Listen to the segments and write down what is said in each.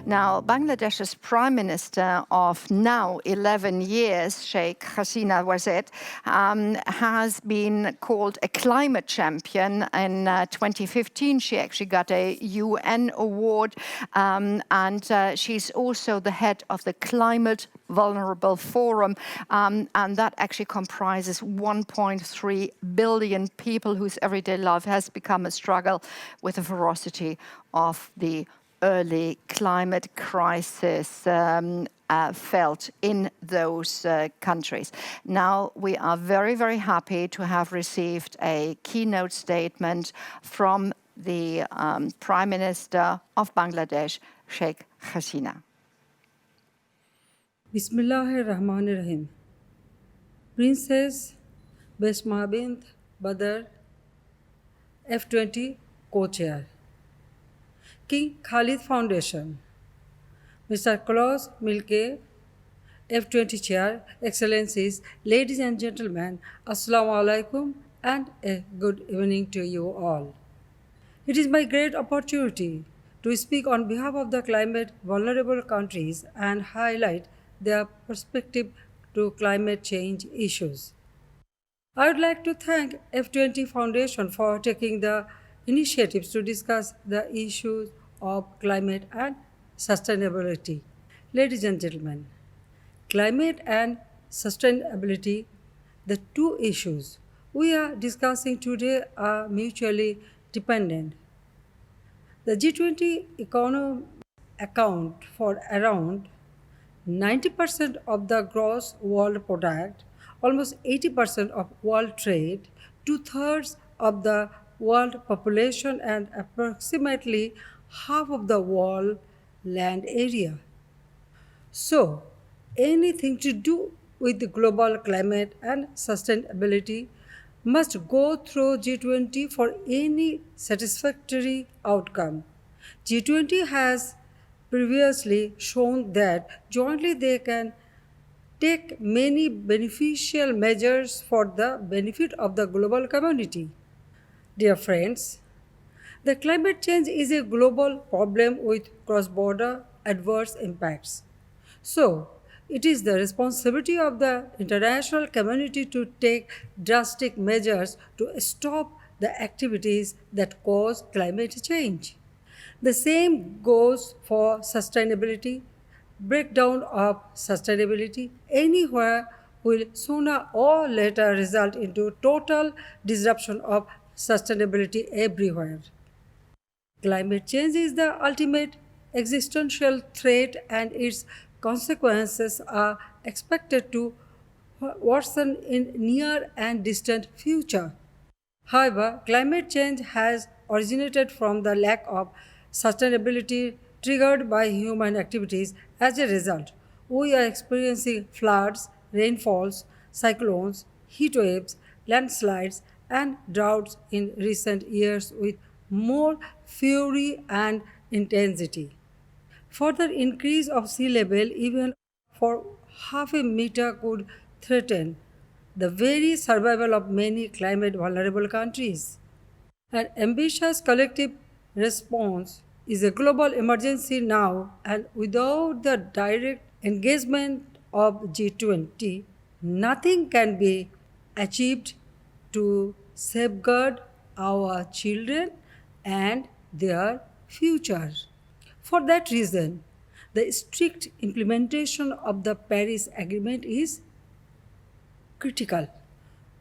Now, Bangladesh's Prime Minister of now 11 years, Sheikh Hasina Wazed, has been called a climate champion. In 2015, she actually got a UN award, and she's also the head of the Climate Vulnerable Forum, and that actually comprises 1.3 billion people whose everyday life has become a struggle with the ferocity of the early climate crisis felt in those countries. Now, we are very, very happy to have received a keynote statement from the Prime Minister of Bangladesh, Sheikh Hasina. Bismillahirrahmanirrahim. Princess Besma bint Badr, F20 co-chair. King Khalid Foundation, Mr. Klaus Milke, F20 Chair, Excellencies, ladies and gentlemen, Assalamu alaikum and a good evening to you all. It is my great opportunity to speak on behalf of the climate vulnerable countries and highlight their perspective to climate change issues. I would like to thank F20 Foundation for taking the initiatives to discuss the issues of climate and sustainability. Ladies and gentlemen, climate and sustainability, the two issues we are discussing today are mutually dependent. The G20 economy account for around 90% of the gross world product, almost 80% of world trade, two-thirds of the world population, and approximately half of the world land area. So, anything to do with the global climate and sustainability must go through G20 for any satisfactory outcome. G20 has previously shown that jointly they can take many beneficial measures for the benefit of the global community. Dear friends, the climate change is a global problem with cross-border adverse impacts. So, it is the responsibility of the international community to take drastic measures to stop the activities that cause climate change. The same goes for sustainability. Breakdown of sustainability anywhere will sooner or later result into total disruption of sustainability everywhere. Climate change is the ultimate existential threat and its consequences are expected to worsen in near and distant future. However, climate change has originated from the lack of sustainability triggered by human activities. As a result, we are experiencing floods, rainfalls, cyclones, heat waves, landslides, and droughts in recent years with more fury and intensity. Further increase of sea level, even for half a meter, could threaten the very survival of many climate vulnerable countries. An ambitious collective response is a global emergency now, and without the direct engagement of G20, nothing can be achieved to safeguard our children and their future. For that reason, the strict implementation of the Paris Agreement is critical.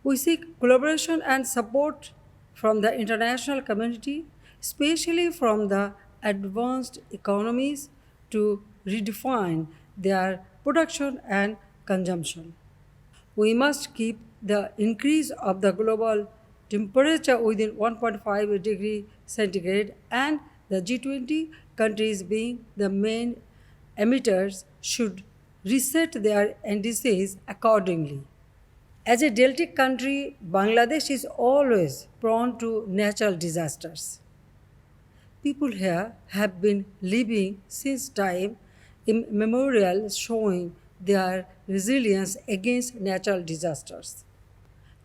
We seek collaboration and support from the international community, especially from the advanced economies, to redefine their production and consumption. We must keep the increase of the global temperature within 1.5 degree centigrade, and the G20 countries being the main emitters should reset their indices accordingly. As a deltic country, Bangladesh is always prone to natural disasters. People here have been living since time immemorial, showing their resilience against natural disasters.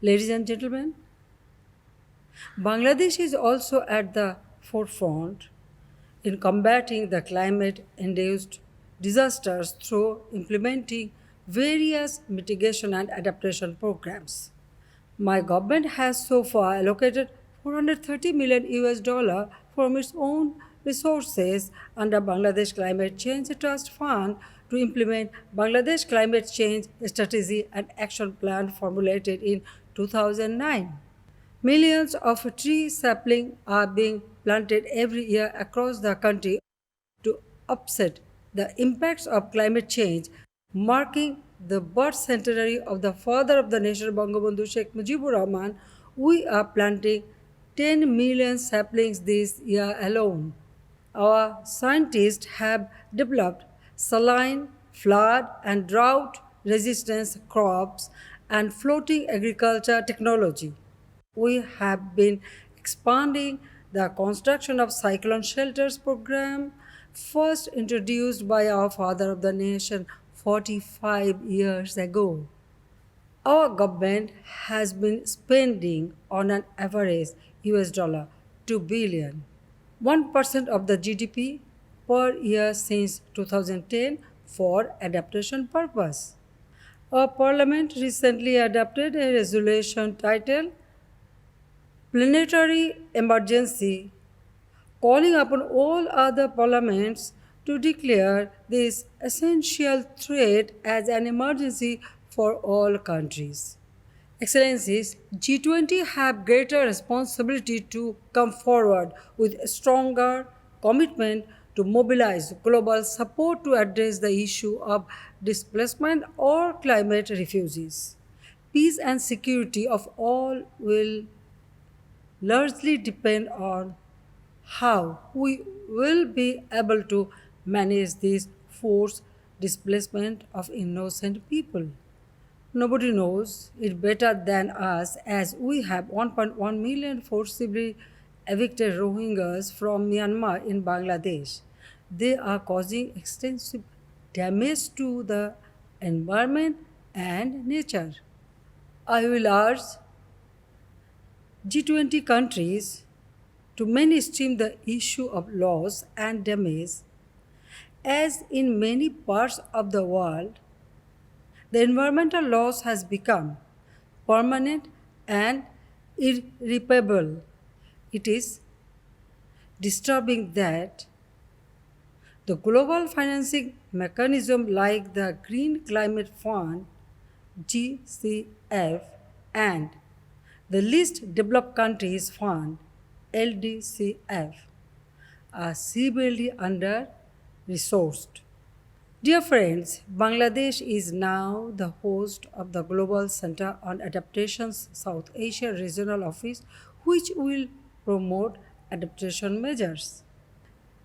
Ladies and gentlemen, Bangladesh is also at the forefront in combating the climate-induced disasters through implementing various mitigation and adaptation programs. My government has so far allocated 430 million US dollar from its own resources under Bangladesh Climate Change Trust Fund to implement Bangladesh Climate Change Strategy and Action Plan formulated in 2009. Millions of tree saplings are being planted every year across the country to offset the impacts of climate change, marking the birth centenary of the father of the nation, Bangabandhu Sheikh Mujibur Rahman. We are planting 10 million saplings this year alone. Our scientists have developed saline, flood, and drought resistant crops and floating agriculture technology. We have been expanding the construction of cyclone shelters program, first introduced by our father of the nation 45 years ago. Our government has been spending on an average US dollar 2 billion, 1% of the GDP per year since 2010 for adaptation purpose. Our parliament recently adopted a resolution titled Planetary Emergency, calling upon all other parliaments to declare this essential threat as an emergency for all countries. Excellencies, G20 have greater responsibility to come forward with a stronger commitment to mobilize global support to address the issue of displacement or climate refugees. Peace and security of all will largely depend on how we will be able to manage this forced displacement of innocent people. Nobody knows it better than us, as we have 1.1 million forcibly evicted Rohingyas from Myanmar in Bangladesh. They are causing extensive damage to the environment and nature. I will urge G20 countries to mainstream the issue of loss and damage, as in many parts of the world, the environmental loss has become permanent and irreparable. It is disturbing that the global financing mechanism like the Green Climate Fund, GCF, and the Least Developed Countries Fund, LDCF, are severely under-resourced. Dear friends, Bangladesh is now the host of the Global Center on Adaptation's South Asia Regional Office, which will promote adaptation measures.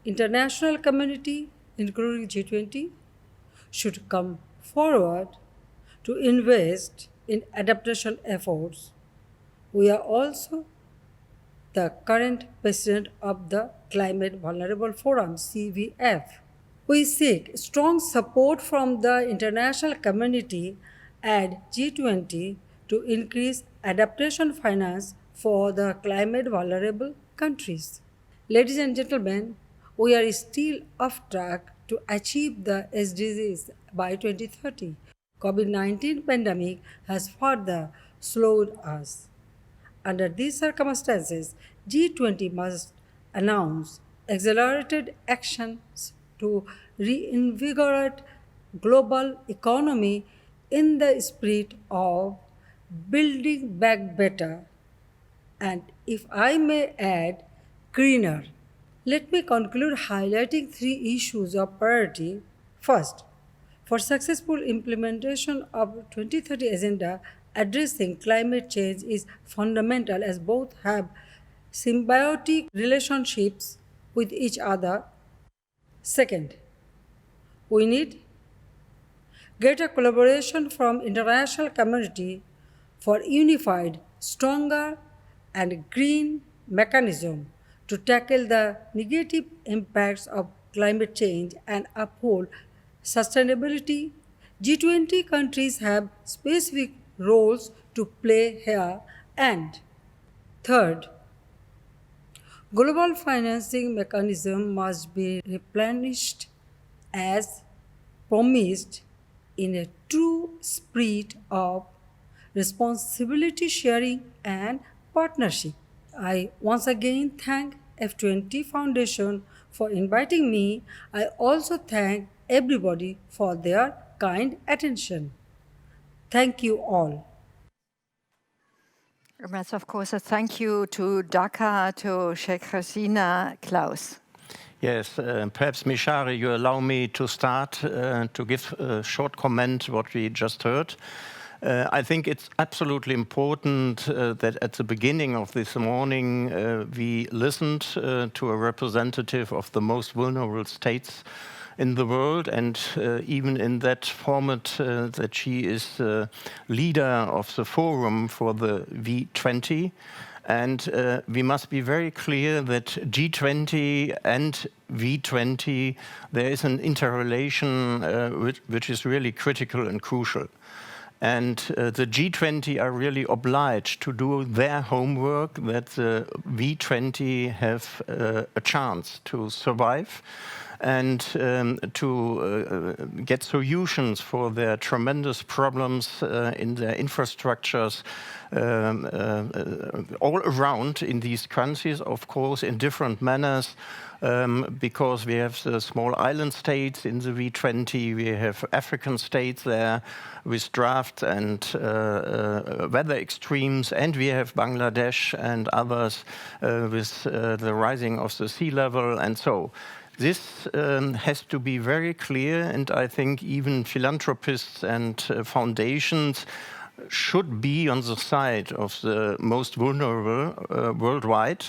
International community, including G20, should come forward to invest in adaptation efforts. We are also the current president of the Climate Vulnerable Forum, CVF. We seek strong support from the international community and G20 to increase adaptation finance for the climate vulnerable countries. Ladies and gentlemen, we are still off track to achieve the SDGs by 2030. COVID-19 pandemic has further slowed us. Under these circumstances, G20 must announce accelerated actions to reinvigorate global economy in the spirit of building back better, and if I may add, greener. Let me conclude highlighting three issues of priority. First, for successful implementation of 2030 agenda, addressing climate change is fundamental, as both have symbiotic relationships with each other. Second, we need greater collaboration from international community for unified, stronger, and green mechanism to tackle the negative impacts of climate change and uphold sustainability. G20 countries have specific roles to play here. And third, Global financing mechanism must be replenished as promised in a true spirit of responsibility sharing and partnership. I once again thank F20 Foundation for inviting me. I also thank everybody for their kind attention. Thank you all. That's, of course, a thank you to Dhaka, to Sheikh Hasina. Klaus. Yes, perhaps Mishari, you allow me to start to give a short comment what we just heard. I think it's absolutely important that at the beginning of this morning we listened to a representative of the most vulnerable states in the world, and even in that format that she is leader of the forum for the V20. And we must be very clear that G20 and V20, there is an interrelation which is really critical and crucial. And the G20 are really obliged to do their homework, that the V20 have a chance to survive and to get solutions for their tremendous problems in their infrastructures all around in these countries, of course, in different manners. Because we have the small island states in the V20, we have African states there with drought and weather extremes, and we have Bangladesh and others with the rising of the sea level. And so this has to be very clear, and I think even philanthropists and foundations should be on the side of the most vulnerable worldwide.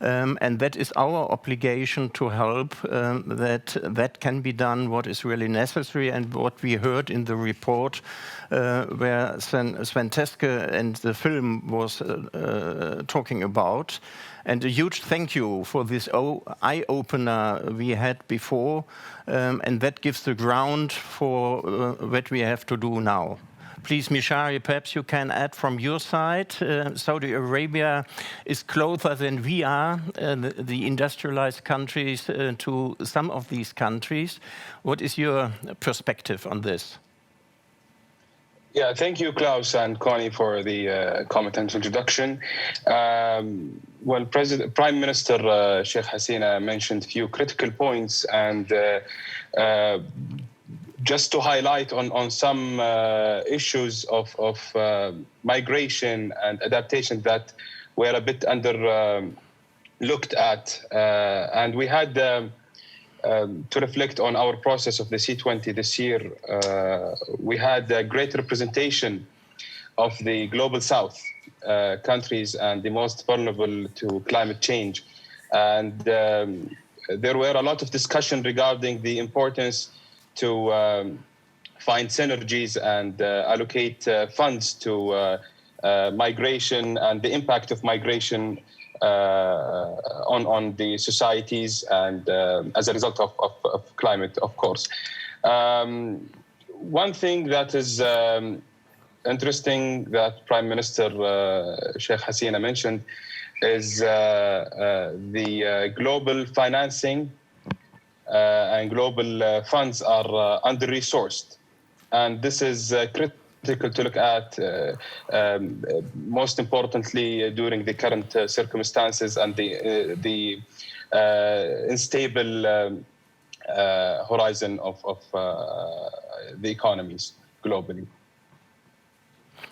And that is our obligation to help that can be done what is really necessary, and what we heard in the report where Sven Teske and the film was talking about. And a huge thank you for this eye-opener we had before, and that gives the ground for what we have to do now. Please, Mishari, perhaps you can add from your side. Saudi Arabia is closer than we are, the industrialized countries, to some of these countries. What is your perspective on this? Yeah, thank you, Klaus and Connie, for the comment and introduction. Well, Prime Minister Sheikh Hasina mentioned a few critical points, and just to highlight on some issues of migration and adaptation that were a bit looked at, and we had to reflect on our process of the C20 this year. We had a great representation of the global South countries and the most vulnerable to climate change, and there were a lot of discussion regarding the importance to find synergies and allocate funds to migration and the impact of migration on the societies and as a result of climate, of course. One thing that is interesting that Prime Minister Sheikh Hasina mentioned is the global financing and global funds are under-resourced. And this is critical to look at, most importantly during the current circumstances and the unstable horizon of the economies globally.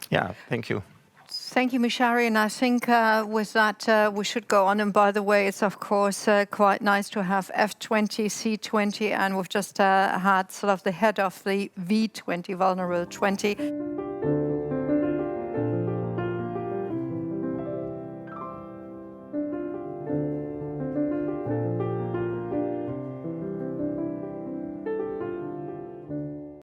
Yeah, thank you. Thank you, Mishari. And I think with that, we should go on. And by the way, it's of course quite nice to have F20, C20, and we've just had sort of the head of the V20, Vulnerable 20.